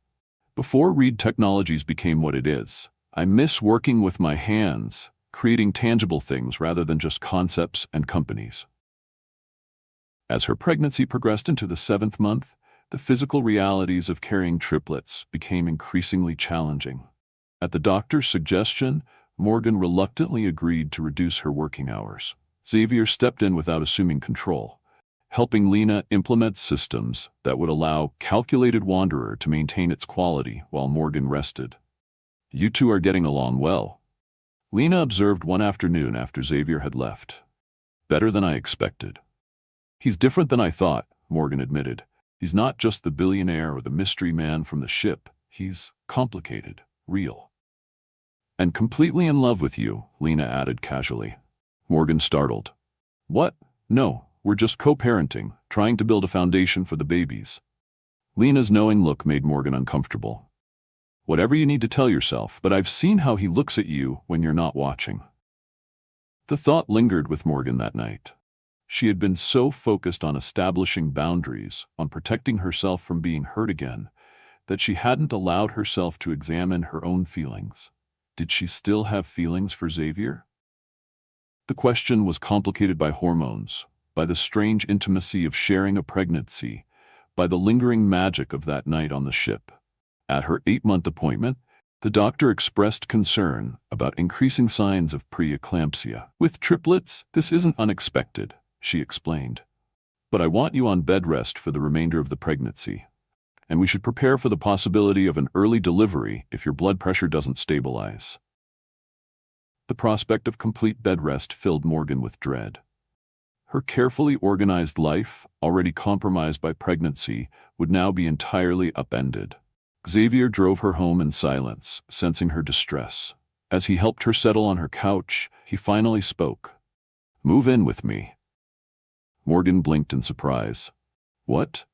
"Before Reed Technologies became what it is. I miss working with my hands, creating tangible things rather than just concepts and companies." As her pregnancy progressed into the 7th month, the physical realities of carrying triplets became increasingly challenging. At the doctor's suggestion, Morgan reluctantly agreed to reduce her working hours. Xavier stepped in without assuming control, helping Lena implement systems that would allow Calculated Wanderer to maintain its quality while Morgan rested. "You two are getting along well," Lena observed one afternoon after Xavier had left. "Better than I expected." "He's different than I thought," Morgan admitted. "He's not just the billionaire or the mystery man from the ship. He's complicated, real." "And completely in love with you," Lena added casually. Morgan startled. "What? No, we're just co-parenting, trying to build a foundation for the babies." Lena's knowing look made Morgan uncomfortable. "Whatever you need to tell yourself, but I've seen how he looks at you when you're not watching." The thought lingered with Morgan that night. She had been so focused on establishing boundaries, on protecting herself from being hurt again, that she hadn't allowed herself to examine her own feelings. Did she still have feelings for Xavier? The question was complicated by hormones, by the strange intimacy of sharing a pregnancy, by the lingering magic of that night on the ship. At her 8-month appointment, the doctor expressed concern about increasing signs of preeclampsia. "With triplets, this isn't unexpected," she explained. "But I want you on bed rest for the remainder of the pregnancy. And we should prepare for the possibility of an early delivery if your blood pressure doesn't stabilize." The prospect of complete bed rest filled Morgan with dread. Her carefully organized life, already compromised by pregnancy, would now be entirely upended. Xavier drove her home in silence, sensing her distress. As he helped her settle on her couch, he finally spoke. "Move in with me." Morgan blinked in surprise. "What?"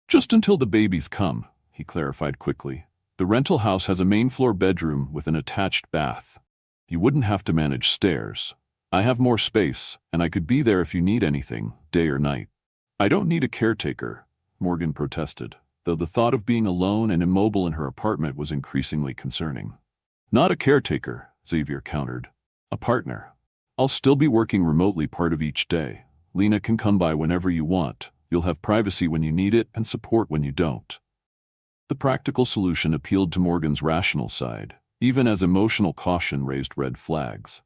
"Just until the babies come," he clarified quickly. "The rental house has a main-floor bedroom with an attached bath. You wouldn't have to manage stairs. I have more space, and I could be there if you need anything, day or night." "I don't need a caretaker," Morgan protested, though the thought of being alone and immobile in her apartment was increasingly concerning. "Not a caretaker," Xavier countered. "A partner. I'll still be working remotely part of each day. Lena can come by whenever you want. You'll have privacy when you need it and support when you don't." The practical solution appealed to Morgan's rational side, even as emotional caution raised red flags.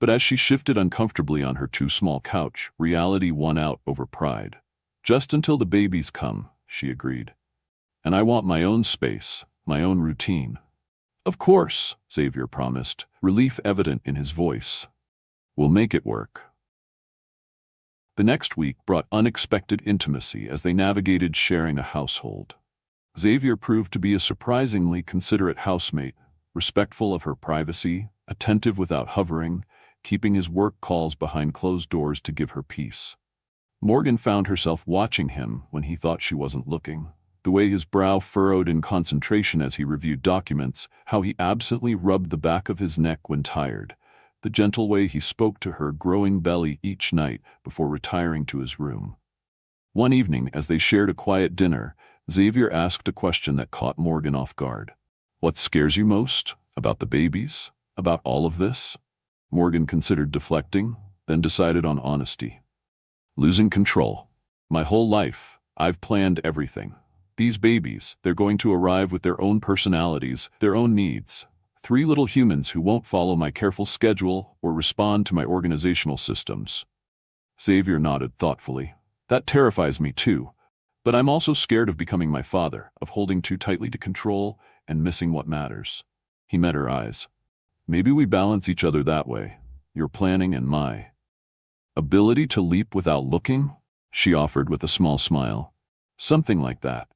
But as she shifted uncomfortably on her too small couch, reality won out over pride. "Just until the babies come," she agreed. "And I want my own space, my own routine." "Of course," Xavier promised, relief evident in his voice. "We'll make it work." The next week brought unexpected intimacy as they navigated sharing a household. Xavier proved to be a surprisingly considerate housemate, respectful of her privacy, attentive without hovering, keeping his work calls behind closed doors to give her peace. Morgan found herself watching him when he thought she wasn't looking. The way his brow furrowed in concentration as he reviewed documents, how he absently rubbed the back of his neck when tired, the gentle way he spoke to her growing belly each night before retiring to his room. One evening, as they shared a quiet dinner, Xavier asked a question that caught Morgan off guard. "What scares you most? About the babies? About all of this?" Morgan considered deflecting, then decided on honesty. "Losing control. My whole life, I've planned everything. These babies, they're going to arrive with their own personalities, their own needs. 3 little humans who won't follow my careful schedule or respond to my organizational systems." Xavier nodded thoughtfully. "That terrifies me too. But I'm also scared of becoming my father, of holding too tightly to control and missing what matters." He met her eyes. "Maybe we balance each other that way, your planning and my ability to leap without looking," she offered with a small smile. "Something like that."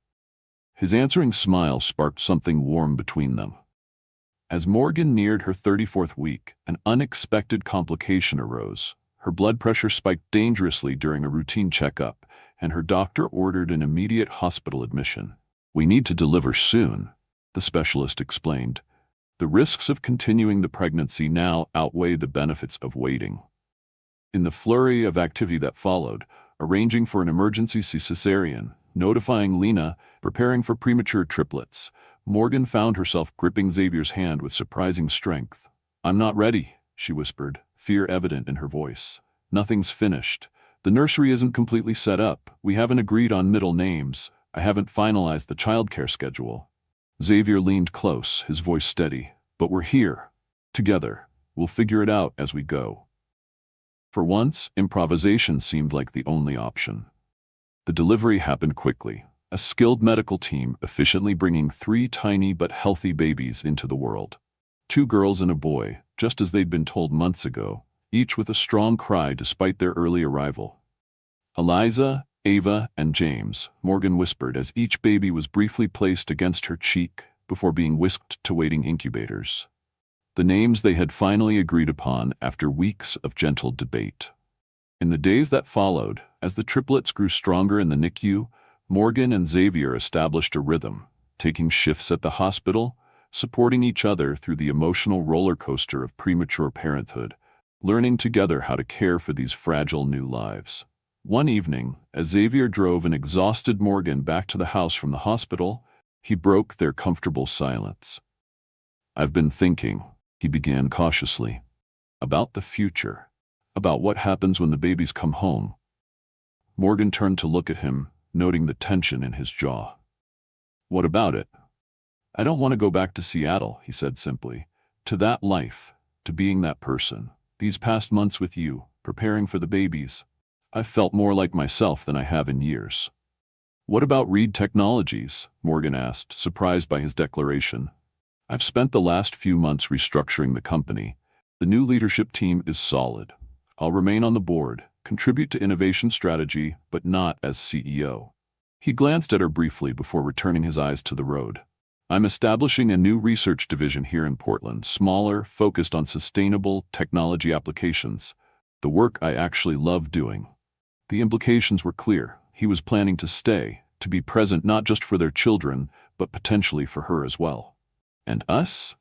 His answering smile sparked something warm between them. As Morgan neared her 34th week, an unexpected complication arose. Her blood pressure spiked dangerously during a routine checkup, and her doctor ordered an immediate hospital admission. "We need to deliver soon," the specialist explained. The risks of continuing the pregnancy now outweigh the benefits of waiting. In the flurry of activity that followed, arranging for an emergency cesarean, notifying Lena, preparing for premature triplets, Morgan found herself gripping Xavier's hand with surprising strength. "I'm not ready," she whispered, fear evident in her voice. "Nothing's finished. The nursery isn't completely set up. We haven't agreed on middle names. I haven't finalized the childcare schedule." Xavier leaned close, his voice steady. "But we're here. Together. We'll figure it out as we go." For once, improvisation seemed like the only option. The delivery happened quickly, a skilled medical team efficiently bringing 3 tiny but healthy babies into the world. 2 girls and a boy, just as they'd been told months ago, each with a strong cry despite their early arrival. "Eliza, Ava, and James," Morgan whispered as each baby was briefly placed against her cheek before being whisked to waiting incubators. The names they had finally agreed upon after weeks of gentle debate. In the days that followed, as the triplets grew stronger in the NICU, Morgan and Xavier established a rhythm, taking shifts at the hospital, supporting each other through the emotional roller coaster of premature parenthood, learning together how to care for these fragile new lives. One evening, as Xavier drove an exhausted Morgan back to the house from the hospital, he broke their comfortable silence. "I've been thinking," he began cautiously, "about the future, about what happens when the babies come home." Morgan turned to look at him, noting the tension in his jaw. "What about it?" "I don't want to go back to Seattle," he said simply. "To that life, to being that person. These past months with you, preparing for the babies, I've felt more like myself than I have in years." "What about Reed Technologies?" Morgan asked, surprised by his declaration. "I've spent the last few months restructuring the company. The new leadership team is solid. I'll remain on the board, contribute to innovation strategy, but not as CEO." He glanced at her briefly before returning his eyes to the road. "I'm establishing a new research division here in Portland, smaller, focused on sustainable technology applications, the work I actually love doing." The implications were clear. He was planning to stay, to be present not just for their children, but potentially for her as well. "And us?"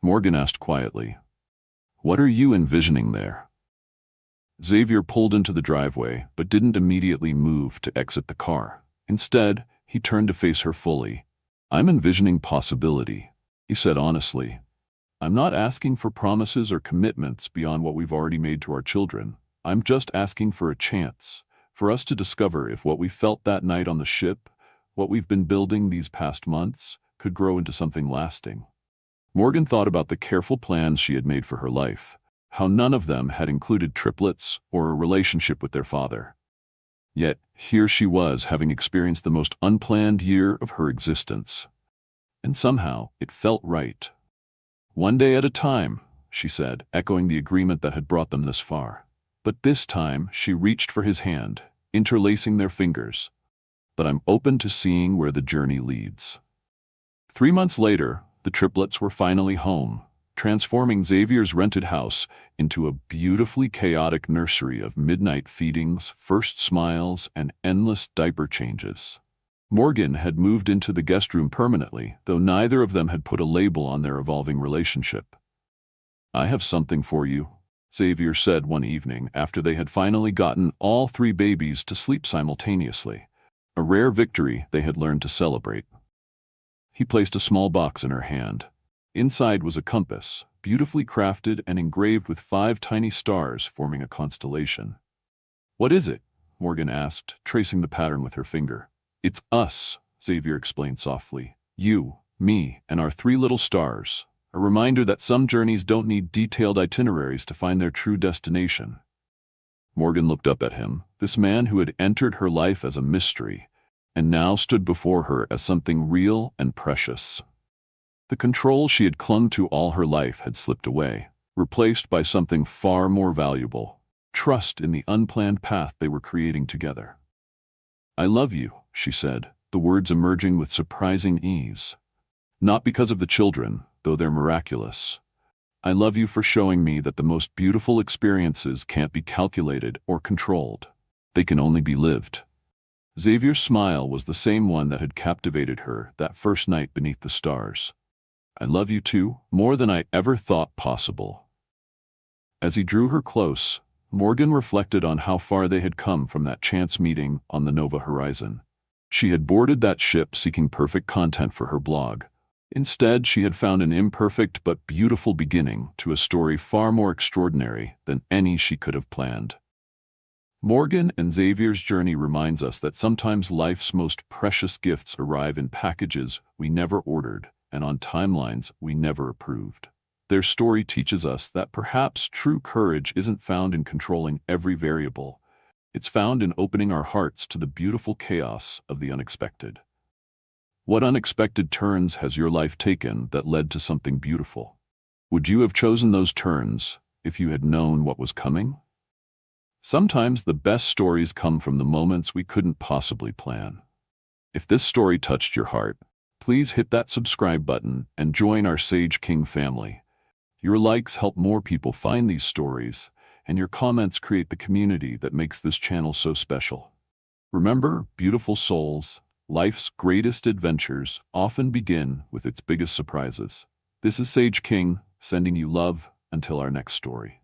Morgan asked quietly. "What are you envisioning there?" Xavier pulled into the driveway, but didn't immediately move to exit the car. Instead, he turned to face her fully. "I'm envisioning possibility," he said honestly. "I'm not asking for promises or commitments beyond what we've already made to our children. I'm just asking for a chance, for us to discover if what we felt that night on the ship, what we've been building these past months, could grow into something lasting." Morgan thought about the careful plans she had made for her life, how none of them had included triplets or a relationship with their father. Yet, here she was having experienced the most unplanned year of her existence. And somehow, it felt right. "One day at a time," she said, echoing the agreement that had brought them this far. But this time, she reached for his hand, interlacing their fingers. "But I'm open to seeing where the journey leads." 3 months later, the triplets were finally home, transforming Xavier's rented house into a beautifully chaotic nursery of midnight feedings, first smiles, and endless diaper changes. Morgan had moved into the guest room permanently, though neither of them had put a label on their evolving relationship. "I have something for you," Xavier said one evening after they had finally gotten all 3 babies to sleep simultaneously, a rare victory they had learned to celebrate. He placed a small box in her hand. Inside was a compass, beautifully crafted and engraved with 5 tiny stars forming a constellation. "What is it?" Morgan asked, tracing the pattern with her finger. "It's us," Xavier explained softly. "You, me, and our 3 little stars. A reminder that some journeys don't need detailed itineraries to find their true destination." Morgan looked up at him, this man who had entered her life as a mystery, and now stood before her as something real and precious. The control she had clung to all her life had slipped away, replaced by something far more valuable: trust in the unplanned path they were creating together. "I love you," she said, the words emerging with surprising ease. Not because of the children, though they're miraculous, I love you for showing me that the most beautiful experiences can't be calculated or controlled. They can only be lived. Xavier's smile was the same one that had captivated her that first night beneath the stars. I love you too, more than I ever thought possible. As he drew her close, Morgan reflected on how far they had come from that chance meeting on the Nova Horizon. She had boarded that ship seeking perfect content for her blog. Instead, she had found an imperfect but beautiful beginning to a story far more extraordinary than any she could have planned. Morgan and Xavier's journey reminds us that sometimes life's most precious gifts arrive in packages we never ordered and on timelines we never approved. Their story teaches us that perhaps true courage isn't found in controlling every variable. It's found in opening our hearts to the beautiful chaos of the unexpected. What unexpected turns has your life taken that led to something beautiful? Would you have chosen those turns if you had known what was coming? Sometimes the best stories come from the moments we couldn't possibly plan. If this story touched your heart, please hit that subscribe button and join our Sage King family. Your likes help more people find these stories, and your comments create the community that makes this channel so special. Remember, beautiful souls, life's greatest adventures often begin with its biggest surprises. This is Sage King, sending you love until our next story.